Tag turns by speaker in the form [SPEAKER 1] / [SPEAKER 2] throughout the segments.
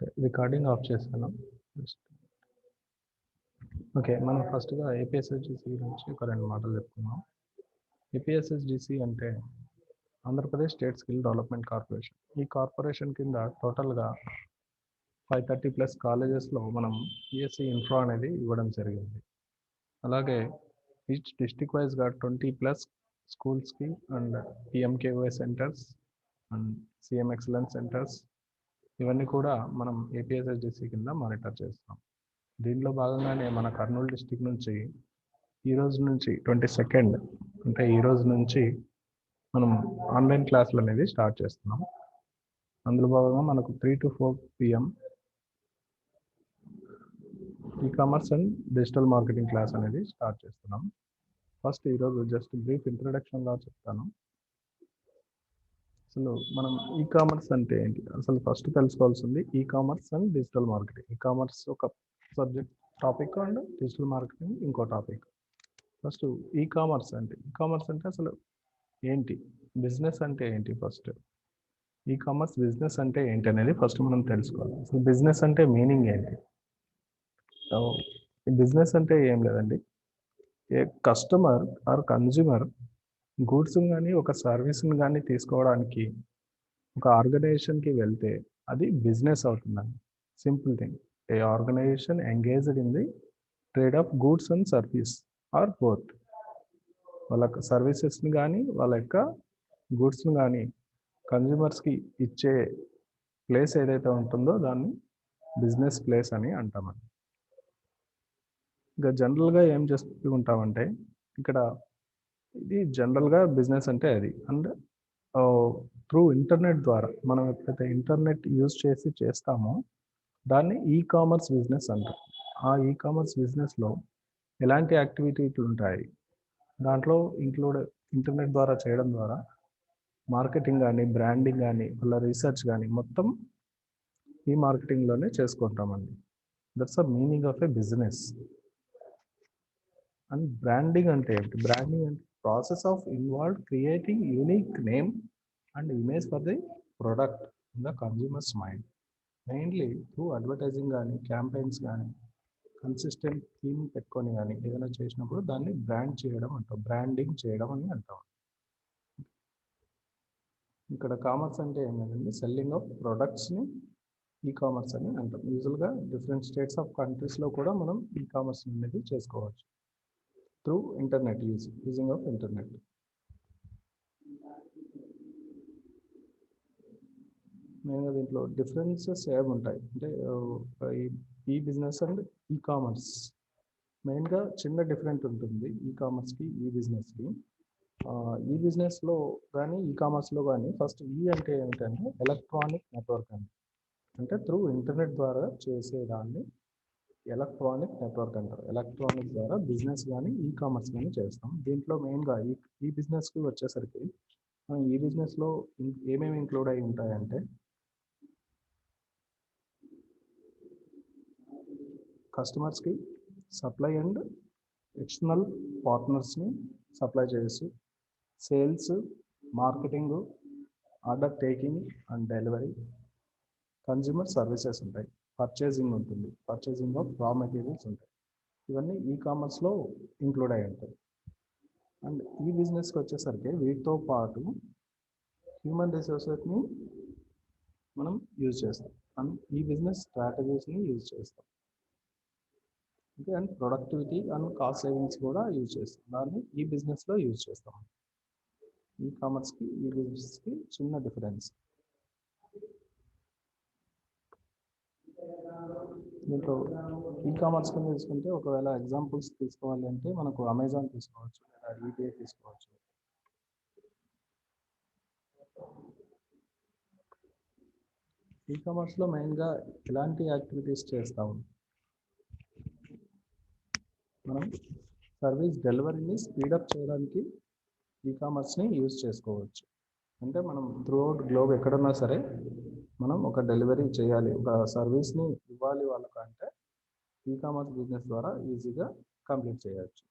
[SPEAKER 1] Okay. Recording of చేశాను. Okay. మనం ఫస్ట్‌గా ఏపీఎస్ఎస్‌డిసి గురించి ఒక 2 మాటలు చెప్పుకుందాం. ఏపీఎస్ఎస్‌డిసి అంటే Andhra Pradesh state skill development corporation. ఈ కార్పొరేషన్ కింద టోటల్‌గా 530+ కాలేజెస్‌లో మనం ఈఎస్సీ ఇన్ఫ్రా అనేది ఇవ్వడం జరిగింది. అలాగే ఈచ్ డిస్ట్రిక్ట్ వైస్‌గా 20+ స్కూల్స్‌కి and PMKVY centres and CM excellence centres ఇవన్నీ కూడా మనం ఏపీఎస్ఎస్‌డిసి కింద మానిటర్ చేస్తాం. దీనిలో భాగంగానే మన కర్నూలు డిస్ట్రిక్ట్ నుంచి ఈ రోజు నుంచి 22 అంటే ఈ రోజు నుంచి మనం ఆన్లైన్ క్లాసులు అనేది స్టార్ట్ చేస్తున్నాం. అందులో భాగంగా మనకు 3 to 4 PM e-commerce and digital marketing class అనేది స్టార్ట్ చేస్తున్నాం. ఫస్ట్ ఈరోజు జస్ట్ బ్రీఫ్ ఇంట్రొడక్షన్లా చెప్తాను. అసలు మనం ఈ-కామర్స్ అంటే ఏంటి? అసలు ఫస్ట్ తెలుసుకోవాల్సింది e-commerce and digital marketing. E-commerce ఒక subject topic and digital marketing ఇంకో టాపిక్. ఫస్ట్ ఈ-కామర్స్ అంటే అసలు ఏంటి? బిజినెస్ అంటే ఏంటి ఫస్ట్? ఈ-కామర్స్ బిజినెస్ అంటే ఏంటి అనేది ఫస్ట్ మనం తెలుసుకోవాలి. అసలు బిజినెస్ అంటే మీనింగ్ ఏంటి? ఈ బిజినెస్ అంటే ఏం లేదండి. ఏ కస్టమర్ ఆర్ కన్జ్యూమర్ గూడ్స్‌ని గానీ, ఒక సర్వీస్‌ని గానీ తీసుకోవడానికి ఒక ఆర్గనైజేషన్‌కి వెళ్తే అది బిజినెస్ అవుతుందండి. Simple thing. A organization engaged in the trade of goods and service or both. వాళ్ళ సర్వీసెస్‌ని గానీ, వాళ్ళ యొక్క గూడ్స్‌ని గానీ కన్జ్యూమర్స్‌కి ఇచ్చే ప్లేస్ ఏదైతే ఉంటుందో దాన్ని బిజినెస్ ప్లేస్ అని అంటామండి. ఇంకా జనరల్‌గా ఏం చేస్తూ ఉంటామంటే ఇక్కడ ఇది జనరల్‌గా బిజినెస్ అంటే అది. అండ్ త్రూ ఇంటర్నెట్ ద్వారా మనం ఎప్పుడైతే ఇంటర్నెట్ యూజ్ చేసి చేస్తామో దాన్ని ఈ-కామర్స్ బిజినెస్ అంటాం. ఆ ఈ-కామర్స్ బిజినెస్‌లో ఎలాంటి యాక్టివిటీలు ఉంటాయి? దాంట్లో ఇంటర్నెట్ ద్వారా చేయడం ద్వారా మార్కెటింగ్ గానీ, బ్రాండింగ్ గానీ, వాళ్ళ రీసెర్చ్ గానీ మొత్తం ఈ మార్కెటింగ్‌లోనే చేసుకుంటామండి. That's the meaning of a business. And branding అంటే ఏంటి? బ్రాండింగ్ అంటే process of involved creating unique name and image for the product in the consumers mind. Mainly through advertising కానీ, క్యాంపెయిన్స్ కానీ, కన్సిస్టెంట్ థీమ్ పెట్టుకొని కానీ ఏదైనా చేసినప్పుడు దాన్ని బ్రాండ్ చేయడం అంటాం. బ్రాండింగ్ చేయడం అని అంటాం. ఇక్కడ కామర్స్ అంటే ఏం లేదండి, సెల్లింగ్ ఆఫ్ ప్రొడక్ట్స్ని ఈ-కామర్స్ అని అంటాం. యూజువల్గా డిఫరెంట్ స్టేట్స్ ఆఫ్ కంట్రీస్లో కూడా మనం ఈ-కామర్స్ అనేది చేసుకోవచ్చు through internet using of internet. మెయిన్గా దీంట్లో డిఫరెన్సెస్ ఏముంటాయి అంటే ఈ బిజినెస్ అండ్ ఈ-కామర్స్ మెయిన్గా చిన్న డిఫరెంట్ ఉంటుంది ఈ-కామర్స్కి ఈ బిజినెస్కి. ఈ బిజినెస్లో కానీ ఈ-కామర్స్లో కానీ ఫస్ట్ అంటే ఏమిటంటే ఎలక్ట్రానిక్ నెట్వర్క్ అంటే త్రూ ఇంటర్నెట్ ద్వారా చేసేదాన్ని ఎలక్ట్రానిక్ నెట్వర్క్ అంటారు. ఎలక్ట్రానిక్ ద్వారా బిజినెస్ కానీ ఈ-కామర్స్ కానీ చేస్తాం. దీంట్లో మెయిన్గా ఈ బిజినెస్కి వచ్చేసరికి ఈ బిజినెస్లో ఏమేమి ఇంక్లూడ్ అయి ఉంటాయంటే కస్టమర్స్కి సప్లై అండ్ ఎక్స్టర్నల్ పార్ట్నర్స్ని సప్లై చేయొచ్చు. Sales, marketing, order taking and delivery, consumer services ఉంటాయి, పర్చేసింగ్ ఉంటుంది, పర్చేసింగ్ ఆఫ్ రా మెటీరియల్స్ ఉంటాయి. ఇవన్నీ ఈ-కామర్స్లో ఇంక్లూడ్ అయి ఉంటాయి. అండ్ ఈ బిజినెస్కి వచ్చేసరికి వీటితో పాటు హ్యూమన్ రిసోర్సెస్ని మనం యూజ్ చేస్తాం అండ్ ఈ బిజినెస్ స్ట్రాటజీస్ని యూజ్ చేస్తాం. Okay. And productivity and cost savings కూడా యూజ్ చేస్తాం. దాన్ని ఈ బిజినెస్లో యూజ్ చేస్తాం. ఈ-కామర్స్కి ఈ బిజినెస్కి చిన్న డిఫరెన్స్. దీంట్లో ఈ-కామర్స్ కింద తీసుకుంటే ఒకవేళ ఎగ్జాంపుల్స్ తీసుకోవాలి అంటే మనకు అమెజాన్ తీసుకోవచ్చు లేదా ఈబే తీసుకోవచ్చు. ఈ-కామర్స్లో మెయిన్గా ఎలాంటి యాక్టివిటీస్ చేస్తాము? మనం సర్వీస్ డెలివరీని స్పీడప్ చేయడానికి ఈ-కామర్స్ని యూజ్ చేసుకోవచ్చు. అంటే మనం త్రూఅవుట్ గ్లోబ్ ఎక్కడున్నా సరే మనం ఒక డెలివరీ చేయాలి, ఒక సర్వీస్ని ఇవ్వాలి వాళ్ళకు అంటే ఈ-కామర్స్ బిజినెస్ ద్వారా ఈజీగా కంప్లీట్ చేయవచ్చు.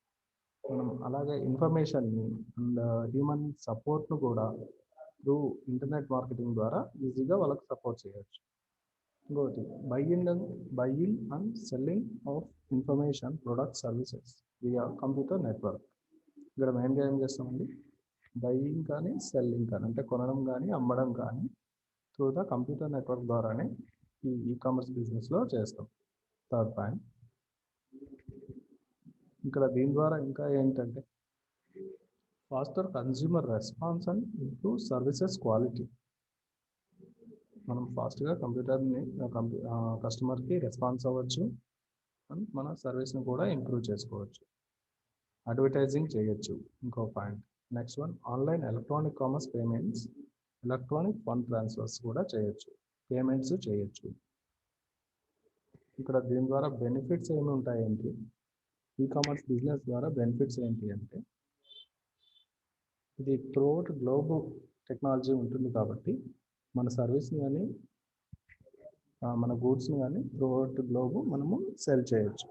[SPEAKER 1] మనం అలాగే ఇన్ఫర్మేషన్ని అండ్ హ్యూమన్ సపోర్ట్ను కూడా త్రూ ఇంటర్నెట్ మార్కెటింగ్ ద్వారా ఈజీగా వాళ్ళకి సపోర్ట్ చేయవచ్చు. ఇంకోటి buying and selling of information product services via computer network. ఇక్కడ మెయిన్గా ఏం చేస్తామండి, బయింగ్ కానీ సెల్లింగ్ కానీ అంటే కొనడం కానీ అమ్మడం కానీ త్రూ ద కంప్యూటర్ నెట్వర్క్ ద్వారానే ఈ ఈకామర్స్ బిజినెస్లో చేస్తాం. Third point. ఇక్కడ దీని ద్వారా ఇంకా ఏంటంటే faster consumer response and improve services quality. మనం ఫాస్ట్గా కస్టమర్కి రెస్పాన్స్ అవ్వచ్చు అండ్ మన సర్వీస్ని కూడా ఇంప్రూవ్ చేసుకోవచ్చు. అడ్వర్టైజింగ్ చేయొచ్చు ఇంకో point. Next one, online electronic commerce payments, electronic fund transfers కూడా చేయొచ్చు, పేమెంట్స్ చేయొచ్చు. ఇక్కడ దీని ద్వారా బెనిఫిట్స్ ఏమి ఉంటాయంటే, ఈకామర్స్ బిజినెస్ ద్వారా బెనిఫిట్స్ ఏంటి అంటే, ఇది త్రూఅవుట్ గ్లోబల్ టెక్నాలజీ ఉంటుంది కాబట్టి మన సర్వీస్ని కానీ మన గూడ్స్ని కానీ త్రూఅవుట్ గ్లోబ్ మనము సెల్ చేయొచ్చు.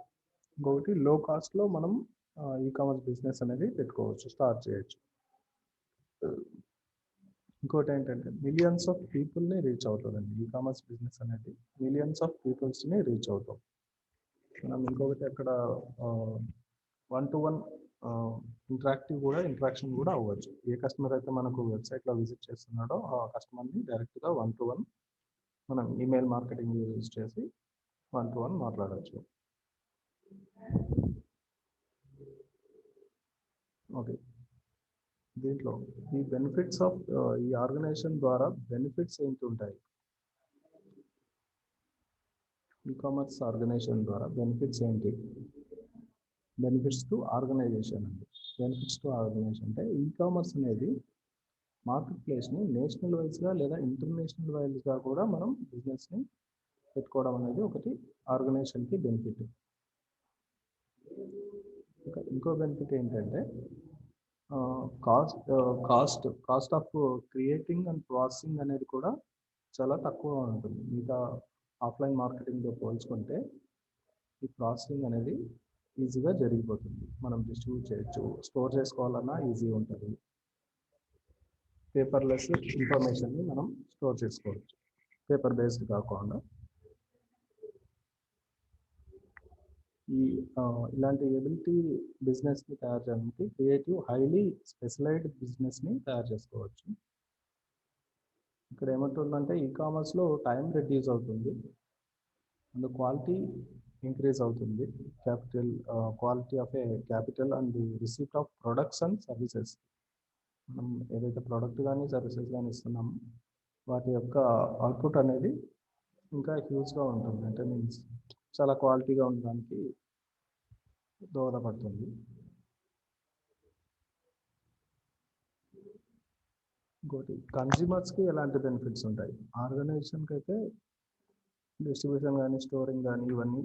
[SPEAKER 1] ఇంకొకటి లో కాస్ట్లో మనం ఈకామర్స్ బిజినెస్ అనేది పెట్టుకోవచ్చు, స్టార్ట్ చేయొచ్చు. ఇంకోటి ఏంటంటే మిలియన్స్ ఆఫ్ పీపుల్ని రీచ్ అవుతుందండి. ఈకామర్స్ బిజినెస్ అనేది మిలియన్స్ ఆఫ్ పీపుల్స్ని రీచ్ అవుతాం. మనం ఇంకొకటి అక్కడ 1-to-1 ఇంట్రాక్షన్ కూడా అవ్వచ్చు. ఏ కస్టమర్ అయితే మనకు వెబ్సైట్లో విజిట్ చేస్తున్నాడో ఆ కస్టమర్ని డైరెక్ట్గా 1-to-1 మనం ఈమెయిల్ మార్కెటింగ్ యూజ్ చేసి 1-to-1 మాట్లాడవచ్చు. ఓకే, దీంట్లో ఈ బెనిఫిట్స్ ఆఫ్ ఈ ఆర్గనైజేషన్ ద్వారా బెనిఫిట్స్ ఏంటి ఉంటాయి, ఈకామర్స్ ఆర్గనైజేషన్ ద్వారా బెనిఫిట్స్ ఏంటి? బెనిఫిట్స్ టు ఆర్గనైజేషన్ అండి. బెనిఫిట్స్ టు ఆర్గనైజేషన్ అంటే ఈకామర్స్ అనేది మార్కెట్ ప్లేస్ని నేషనల్ వైజ్గా లేదా ఇంటర్నేషనల్ వైజ్గా కూడా మనం బిజినెస్ని పెట్టుకోవడం అనేది ఒకటి ఆర్గనైజేషన్కి బెనిఫిట్. ఇంకో బెనిఫిట్ ఏంటంటే cost of creating and processing అనేది కూడా చాలా తక్కువ ఉంటుంది. మిగతా ఆఫ్లైన్ మార్కెటింగ్తో పోల్చుకుంటే ఈ ప్రాసెసింగ్ అనేది ఈజీగా జరిగిపోతుంది. మనం డిస్ట్రిబ్యూట్ చేయొచ్చు, స్టోర్ చేసుకోవాలన్నా ఈజీ ఉంటుంది. పేపర్లెస్ ఇన్ఫర్మేషన్ని మనం స్టోర్ చేసుకోవచ్చు, పేపర్ బేస్డ్ కాకుండా. ఇలాంటి ఎబిలిటీ బిజినెస్ని తయారు చేయడానికి క్రియేటివ్ హైలీ స్పెషలైజ్డ్ బిజినెస్ని తయారు చేసుకోవచ్చు. ఇక్కడ ఏమంటుందంటే ఈకామర్స్లో టైం రెడ్యూస్ అవుతుంది అండ్ క్వాలిటీ ఇంక్రీజ్ అవుతుంది. Quality of A capital and receipt of products and services. మనం ఏదైతే ప్రోడక్ట్ కానీ సర్వీసెస్ కానీ ఇస్తున్నామో వాటి యొక్క అవుట్పుట్ అనేది ఇంకా హ్యూజ్గా ఉంటుంది. అంటే మీన్స్ చాలా క్వాలిటీగా ఉండడానికి దోహదపడుతుంది. ఇంకోటి కన్జ్యూమర్స్కి ఎలాంటి బెనిఫిట్స్ ఉంటాయి, ఆర్గనైజేషన్కి అయితే డిస్ట్రిబ్యూషన్ కానీ స్టోరింగ్ కానీ ఇవన్నీ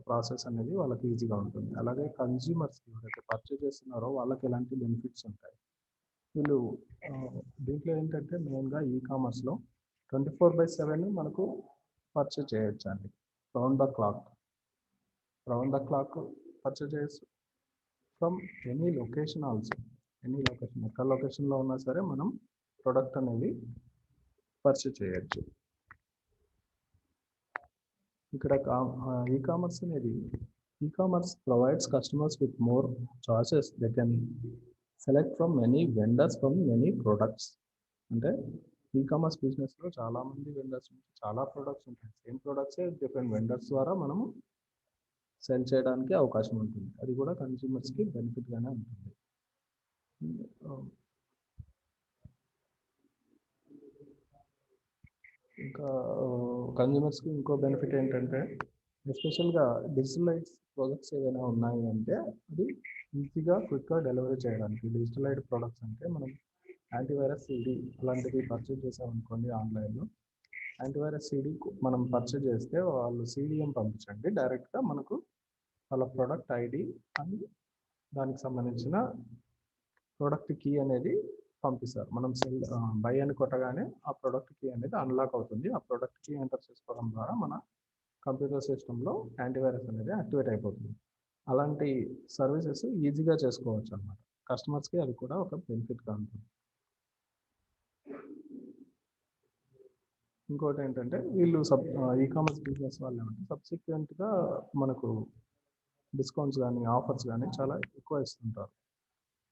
[SPEAKER 1] ప్రాసెస్ అనేది వాళ్ళకి ఈజీగా ఉంటుంది. అలాగే కన్జ్యూమర్స్కి ఎవరైతే పర్చేజ్ చేస్తున్నారో వాళ్ళకి ఎలాంటి బెనిఫిట్స్ ఉంటాయి. వీళ్ళు దీంట్లో ఏంటంటే మెయిన్గా ఈకామర్స్లో 24/7 మనకు పర్చేజ్ చేయొచ్చు అండి. రౌండ్ ద క్లాక్ పర్చేజ్ చేయొచ్చు ఫ్రమ్ ఎనీ లొకేషన్ ఆల్సో. ఎక్కడ లొకేషన్లో ఉన్నా సరే మనం ప్రొడక్ట్ అనేది పర్చేజ్ చేయొచ్చు. ఇక్కడ ecommerce provides customers with more choices. They can select from many vendors from many products. అంటే ఈకామర్స్ బిజినెస్లో చాలామంది వెండర్స్ నుంచి చాలా ప్రొడక్ట్స్ ఉంటాయి. సేమ్ ప్రొడక్ట్సే డిఫరెంట్ వెండర్స్ ద్వారా మనము సెల్ చేయడానికి అవకాశం ఉంటుంది. అది కూడా కన్స్యూమర్స్కి బెనిఫిట్గానే ఉంటుంది. ఇంకా కన్స్యూమర్స్కి ఇంకో బెనిఫిట్ ఏంటంటే ఎస్పెషల్గా డిజిటలైజ్ ప్రోడక్ట్స్ ఏదైనా ఉన్నాయి అంటే అది ఈజీగా క్విక్గా డెలివరీ చేయడానికి. డిజిటలైజ్డ్ ప్రోడక్ట్స్ అంటే మనం యాంటీవైరస్ సీడీ అలాంటివి పర్చేజ్ చేసామనుకోండి ఆన్లైన్లో, యాంటీవైరస్ సీడీ మనం పర్చేజ్ చేస్తే వాళ్ళు సీడీఎం పంపించండి డైరెక్ట్గా మనకు వాళ్ళ ప్రోడక్ట్ ఐడి అండ్ దానికి సంబంధించిన ప్రోడక్ట్ కీ అనేది పంపిస్తారు. మనం బై అని కొట్టగానే ఆ ప్రోడక్ట్ కీ అనేది అన్లాక్ అవుతుంది. ఆ ప్రోడక్ట్ కీ ఎంటర్ చేసుకోవడం ద్వారా మన కంప్యూటర్ సిస్టంలో యాంటీవైరస్ అనేది యాక్టివేట్ అయిపోతుంది. అలాంటి సర్వీసెస్ ఈజీగా చేసుకోవచ్చు అన్నమాట. కస్టమర్స్కి అది కూడా ఒక బెనిఫిట్గా ఉంటుంది. ఇంకోటి ఏంటంటే వీళ్ళు ఈ కామర్స్ బిజినెస్ వాళ్ళు ఏమంటే సబ్సిక్వెంట్గా మనకు డిస్కౌంట్స్ కానీ ఆఫర్స్ కానీ చాలా ఎక్కువ ఇస్తుంటారు.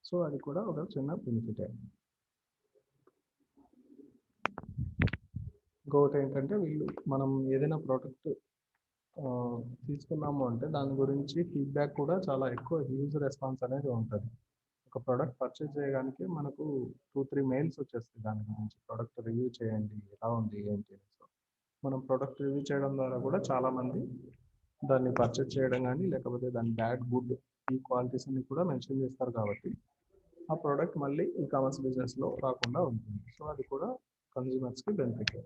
[SPEAKER 1] సో అది కూడా ఒక చిన్న బెనిఫిటే. ఇంకొకటి ఏంటంటే వీళ్ళు మనం ఏదైనా ప్రోడక్ట్ తీసుకున్నాము అంటే దాని గురించి ఫీడ్బ్యాక్ కూడా చాలా ఎక్కువ హ్యూజ్ రెస్పాన్స్ అనేది ఉంటుంది. ఒక ప్రోడక్ట్ పర్చేజ్ చేయడానికి మనకు 2-3 మెయిల్స్ వచ్చేస్తాయి దాని గురించి. ప్రోడక్ట్ రివ్యూ చేయండి, ఎలా ఉంది ఏంటి అని. సో మనం ప్రోడక్ట్ రివ్యూ చేయడం ద్వారా కూడా చాలామంది దాన్ని పర్చేజ్ చేయడం కానీ లేకపోతే దాని బ్యాడ్ గుడ్ ఈ క్వాలిటీస్ అన్ని కూడా మెన్షన్ చేస్తారు కాబట్టి ఆ ప్రోడక్ట్ మళ్ళీ ఈ కామర్స్ బిజినెస్లో రాకుండా ఉంటుంది. సో అది కూడా కన్జ్యూమర్స్కి బెనిఫిట్.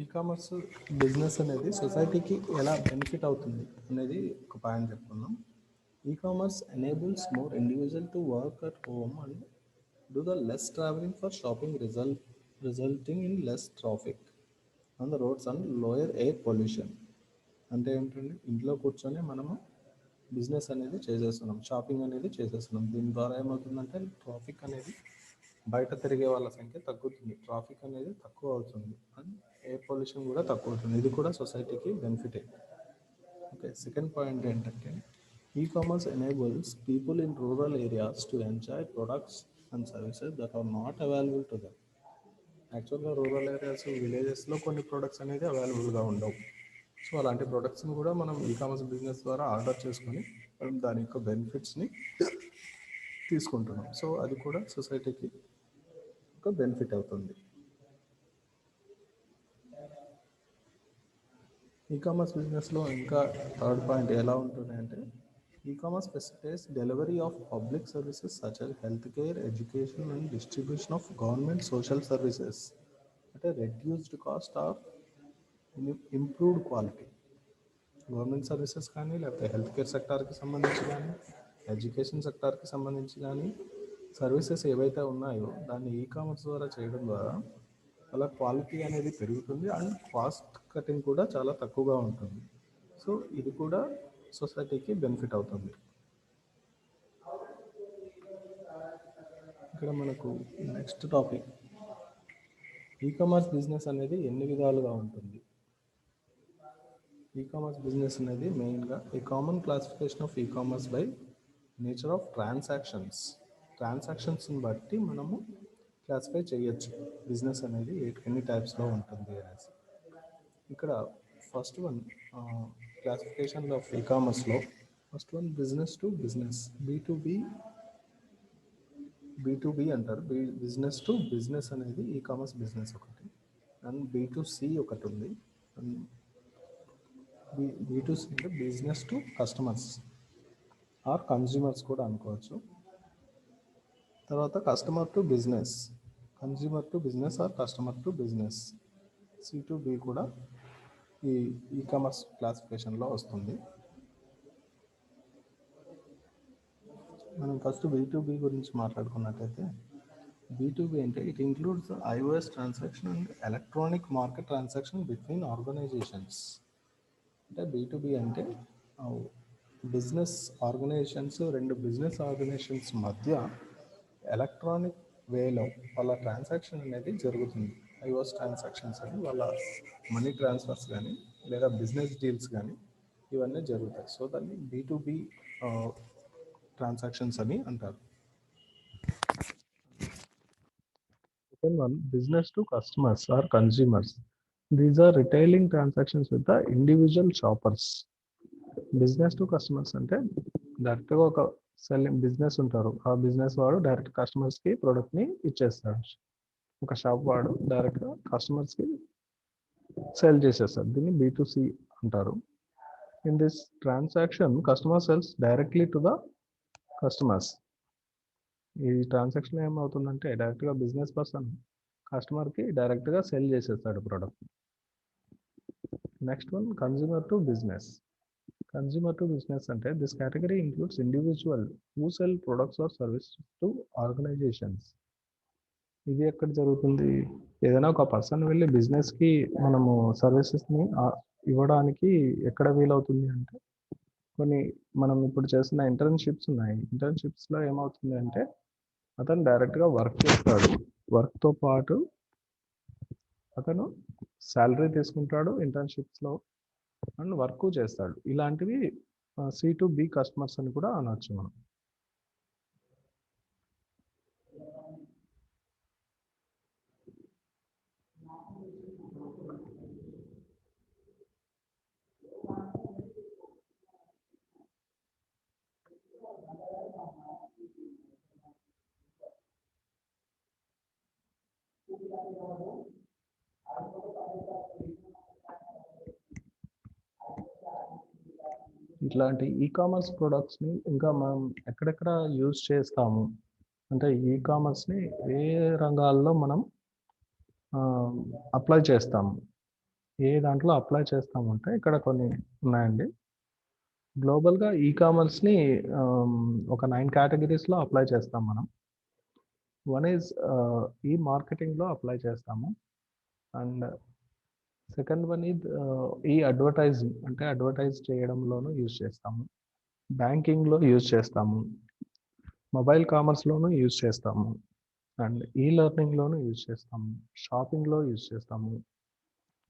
[SPEAKER 1] ఈ కామర్స్ బిజినెస్ అనేది సొసైటీకి ఎలా బెనిఫిట్ అవుతుంది అనేది ఒక పాయింట్ చెప్పుకుందాం. E commerce enables more individual to work at home and do the less travelling for shopping resulting in less traffic on the roads and lower air pollution. అంటే ఏంటంటే ఇంట్లో కూర్చొని మనము బిజినెస్ అనేది చేసేస్తున్నాం, షాపింగ్ అనేది చేసేస్తున్నాం. దీని ద్వారా ఏమవుతుందంటే ట్రాఫిక్ అనేది బయట తిరిగే వాళ్ళ సంఖ్య తగ్గుతుంది, ట్రాఫిక్ అనేది తక్కువ అవుతుంది అండ్ ఎయిర్ పొల్యూషన్ కూడా తక్కువ అవుతుంది. ఇది కూడా సొసైటీకి బెనిఫిటే. ఓకే, సెకండ్ పాయింట్ ఏంటంటే ecommerce enables people in rural areas to enjoy products and services that are not available to them. యాక్చువల్గా రూరల్ ఏరియాస్ విలేజెస్లో కొన్ని ప్రొడక్ట్స్ అనేది అవైలబుల్గా ఉండవు. సో అలాంటి ప్రొడక్ట్స్ని కూడా మనం ఈ కామర్స్ బిజినెస్ ద్వారా ఆర్డర్ చేసుకొని మనం దాని యొక్క బెనిఫిట్స్ని తీసుకుంటున్నాం. సో అది కూడా సొసైటీకి ఒక బెనిఫిట్ అవుతుంది. ఈ కామర్స్ బిజినెస్లో ఇంకా థర్డ్ పాయింట్ ఎలా ఉంటుంది అంటే e-commerce facilitates delivery of public services such as health care, education and distribution of government social services అంటే reduced cost of improved quality. Government services కానీ లేకపోతే హెల్త్ కేర్ సెక్టార్కి సంబంధించి కానీ ఎడ్యుకేషన్ సెక్టార్కి సంబంధించి కానీ సర్వీసెస్ ఏవైతే ఉన్నాయో దాన్ని ఈ కామర్స్ ద్వారా చేయడం ద్వారా అలా క్వాలిటీ అనేది పెరుగుతుంది అండ్ కాస్ట్ కటింగ్ కూడా చాలా తక్కువగా ఉంటుంది. సో ఇది కూడా సొసైటీకి బెనిఫిట్ అవుతుంది. ఇక్కడ మనకు next topic e-commerce business అనేది ఎన్ని విధాలుగా ఉంటుంది. ఈ కామర్స్ బిజినెస్ అనేది మెయిన్గా a common classification of e-commerce by nature of ట్రాన్సాక్షన్స్ని బట్టి మనము క్లాసిఫై చేయొచ్చు బిజినెస్ అనేది ఎన్ని టైప్స్లో ఉంటుంది అనేసి. ఇక్కడ ఫస్ట్ వన్ క్లాసిఫికేషన్ ఆఫ్ ఈ కామర్స్లో first one business to business, బీ టు బీ అంటారు. బిజినెస్ టు బిజినెస్ అనేది ఈ కామర్స్ బిజినెస్ ఒకటి, అండ్ బీ2సి ఒకటి ఉంది. అండ్ బీ2సి అంటే business to customers or consumers కూడా అనుకోవచ్చు. తర్వాత customer to business, consumer to business or customer to business. C to B కూడా ఈ ఈకామర్స్ క్లాసిఫికేషన్లో వస్తుంది. మనం ఫస్ట్ బీ2బి గురించి మాట్లాడుకున్నట్టయితే బీ2బి అంటే it includes IOS transaction and electronic market transaction between organizations. అంటే బీ2బి అంటే బిజినెస్ ఆర్గనైజేషన్స్, రెండు బిజినెస్ ఆర్గనైజేషన్స్ మధ్య ఎలక్ట్రానిక్ వేలో వాళ్ళ ట్రాన్సాక్షన్ అనేది జరుగుతుంది. ఐఓఎస్ ట్రాన్సాక్షన్స్ అని వాళ్ళ మనీ ట్రాన్స్ఫర్స్ కానీ లేదా బిజినెస్ డీల్స్ కానీ ఇవన్నీ జరుగుతాయి. సో దాన్ని బీ2బి ట్రాన్సాక్షన్స్ అని అంటారు. Second one business to customers or consumers. These are retailing transactions with the individual shoppers. Business to customers అంటే డైరెక్ట్గా ఒక సెల్లింగ్ బిజినెస్ ఉంటారు, ఆ బిజినెస్ వాడు డైరెక్ట్ కస్టమర్స్కి ప్రోడక్ట్ని ఇచ్చేస్తాడు. ఒక షాప్ వాడు డైరెక్ట్గా కస్టమర్స్కి సెల్ చేసేస్తారు. దీన్ని బీ2సి అంటారు. In this transaction customer sells directly to the customers. ఈ ట్రాన్సాక్షన్ ఏమవుతుందంటే డైరెక్ట్గా బిజినెస్ పర్సన్ కస్టమర్కి డైరెక్ట్గా సెల్ చేసేస్తాడు product. Next one consumer to business. Consumer to business అంటే this category includes individual who sell products or services to organisations. ఇది ఎక్కడ జరుగుతుంది? ఏదైనా ఒక పర్సన్ వెళ్ళి బిజినెస్కి మనము సర్వీసెస్ని ఇవ్వడానికి ఎక్కడ వీలవుతుంది అంటే, కొన్ని మనం ఇప్పుడు చేస్తున్న ఇంటర్న్షిప్స్ ఉన్నాయి. ఇంటర్న్షిప్స్లో ఏమవుతుంది అంటే అతను డైరెక్ట్గా వర్క్ చేస్తాడు. వర్క్తో పాటు అతను శాలరీ తీసుకుంటాడు ఇంటర్న్షిప్స్లో అండ్ వర్క్ చేస్తాడు. ఇలాంటివి C2B కస్టమర్స్ అని కూడా అనొచ్చు మనం. ఇట్లాంటి కామర్స్ ప్రొడక్ట్స్ని ఇంకా మనం ఎక్కడెక్కడ యూజ్ చేస్తాము అంటే కామర్స్ని ఏ రంగాల్లో మనం అప్లై చేస్తాము, ఏ దాంట్లో అప్లై చేస్తామంటే ఇక్కడ కొన్ని ఉన్నాయండి. గ్లోబల్గా కామర్స్ని ఒక 9 కేటగిరీస్లో అప్లై చేస్తాం మనం. వన్ ఈజ్ మార్కెటింగ్లో అప్లై చేస్తాము. And second one is advertising అంటే అడ్వర్టైజ్ చేయడంలోనూ యూజ్ చేస్తాము. బ్యాంకింగ్లో యూజ్ చేస్తాము. మొబైల్ కామర్స్లోనూ యూజ్ చేస్తాము. అండ్ లెర్నింగ్లోనూ యూజ్ చేస్తాము. షాపింగ్లో యూజ్ చేస్తాము.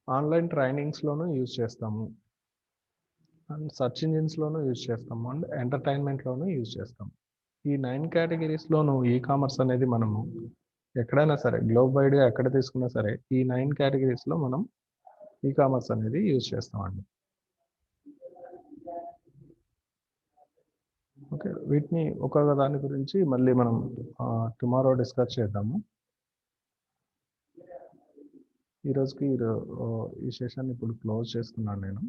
[SPEAKER 1] ఆన్లైన్ ట్రైనింగ్స్లోనూ యూజ్ చేస్తాము. అండ్ సెర్చ్ ఇంజిన్స్లోనూ యూజ్ చేస్తాము. అండ్ ఎంటర్టైన్మెంట్లోనూ యూజ్ చేస్తాము. ఈ 9 కేటగిరీస్లోనూ కామర్స్ అనేది మనము ఎక్కడైనా సరే గ్లోబ్ వైడ్గా ఎక్కడ తీసుకున్నా సరే ఈ 9 కేటగిరీస్లో మనం కామర్స్ అనేది యూజ్ చేస్తామండి. ఓకే, వీటిని ఒక్కొక్క దాని గురించి మళ్ళీ మనం టుమారో డిస్కస్ చేద్దాము. ఈరోజుకి ఈ సెషన్ ఇప్పుడు క్లోజ్ చేస్తున్నాను నేను.